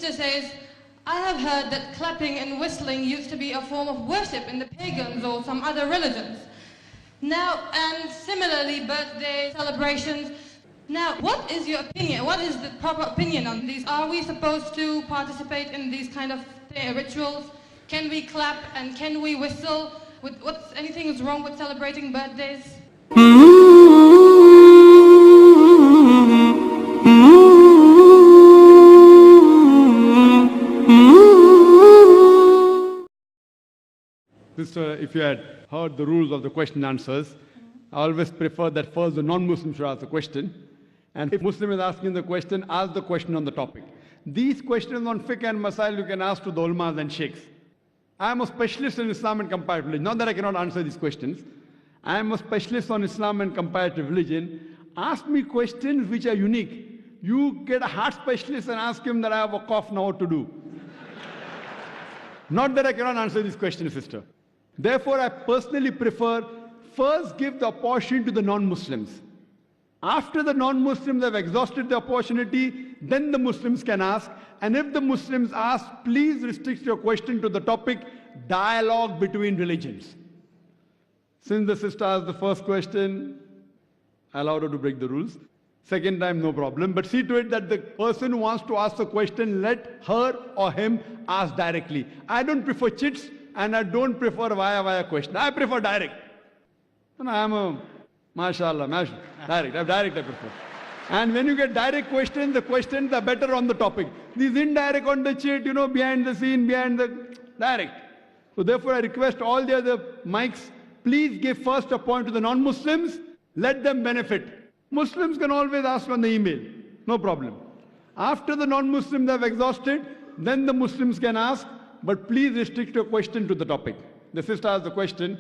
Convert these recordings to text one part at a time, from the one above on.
sister says, I have heard that clapping and whistling used to be a form of worship in the pagans or some other religions. Now, and similarly, birthday celebrations. Now, what is your opinion? What is the proper opinion on these? Are we supposed to participate in these kind of rituals? Can we clap and can we whistle? Anything is wrong with celebrating birthdays? Sister, if you had heard the rules of the question and answers, I always prefer that first the non-Muslim should ask the question. And if Muslim is asking the question, ask the question on the topic. These questions on fiqh and masail you can ask to the ulmas and sheikhs. I am a specialist in Islam and comparative religion. Not that I cannot answer these questions. I am a specialist on Islam and comparative religion. Ask me questions which are unique. You get a heart specialist and ask him that I have a cough, now what to do. Not that I cannot answer these questions, sister. Therefore, I personally prefer first give the opportunity to the non-Muslims. After the non-Muslims have exhausted the opportunity, then the Muslims can ask. And if the Muslims ask, please restrict your question to the topic, dialogue between religions. Since the sister asked the first question, I allowed her to break the rules. Second time, no problem. But see to it that the person who wants to ask the question, let her or him ask directly. I don't prefer chits and I don't prefer via question. I prefer direct. And I am a mashallah, direct I prefer. And when you get direct questions, the questions are better on the topic. These indirect on the chit, behind the scene, behind the direct. So therefore I request all the other mics, please give first a point to the non-Muslims, let them benefit. Muslims can always ask on the email, no problem. After the non-Muslims have exhausted, then the Muslims can ask, but please restrict your question to the topic. The sister asked the question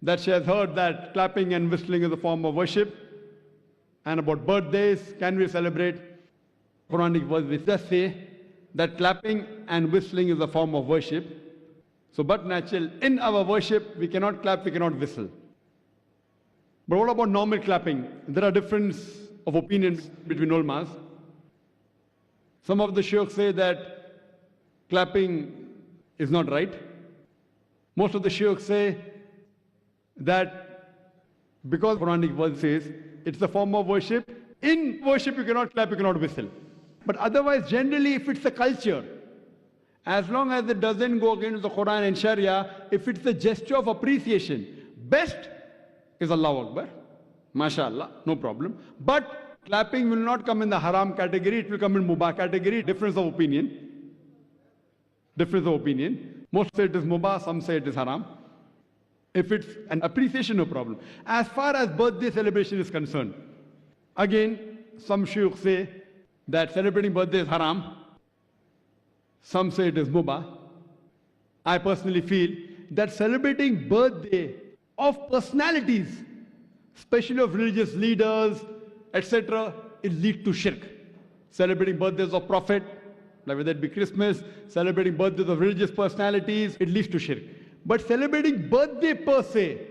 that she has heard that clapping and whistling is a form of worship, and about birthdays, can we celebrate? Quranic verse which does say that clapping and whistling is a form of worship. So but natural, in our worship, we cannot clap, we cannot whistle. But what about normal clapping? There are differences of opinions between ulmas. Some of the sheikhs say that clapping is not right. Most of the sheikhs say that because Quranic verse says it's a form of worship, in worship you cannot clap, you cannot whistle. But otherwise, generally, if it's a culture, as long as it doesn't go against the Quran and Sharia, if it's a gesture of appreciation, best is Allahu Akbar, mashallah, no problem. But clapping will not come in the haram category, it will come in mubah category. Difference of opinion. Difference of opinion. Most say it is mubah, some say it is haram. If it's an appreciation, no problem. As far as birthday celebration is concerned, again, some sheikhs say that celebrating birthday is haram. Some say it is mubah. I personally feel that celebrating birthday of personalities, especially of religious leaders, etc., it leads to shirk. Celebrating birthdays of Prophet, like whether it be Christmas, celebrating birthdays of religious personalities, it leads to shirk. But celebrating birthday per se,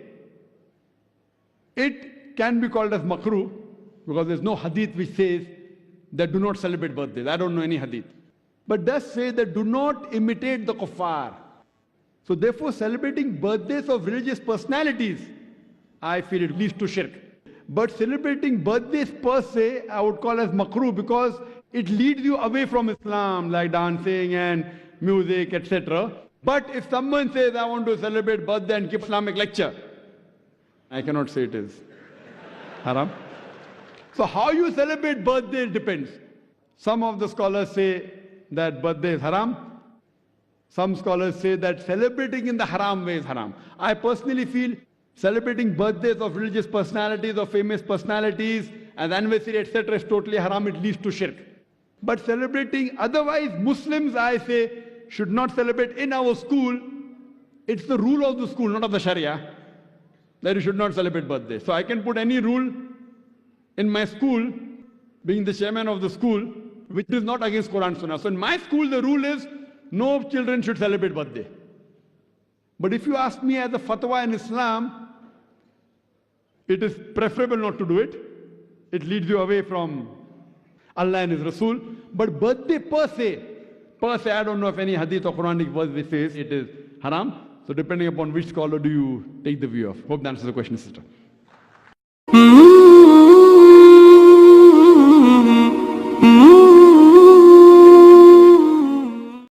it can be called as makruh, because there's no hadith which says that do not celebrate birthdays. I don't know any hadith. But does say that do not imitate the kuffar. So therefore, celebrating birthdays of religious personalities, I feel it leads to shirk. But celebrating birthdays per se, I would call as makruh, because it leads you away from Islam, like dancing and music, etc. But if someone says, I want to celebrate birthday and give Islamic lecture, I cannot say it is haram. So how you celebrate birthday depends. Some of the scholars say that birthday is haram. Some scholars say that celebrating in the haram way is haram. I personally feel celebrating birthdays of religious personalities or famous personalities as anniversary, etc. is totally haram. It leads to shirk. But celebrating otherwise, Muslims, I say, should not celebrate in our school. It's the rule of the school, not of the Sharia, that you should not celebrate birthday. So I can put any rule in my school, being the chairman of the school, which is not against Quran Sunnah. So in my school, the rule is no children should celebrate birthday. But if you ask me as a fatwa in Islam, it is preferable not to do it. It leads you away from Allah and His Rasul. But birthday per se, per se, I don't know of any hadith or Quranic verse which says it is haram. So depending upon which scholar do you take the view of. Hope that answers the question, sister.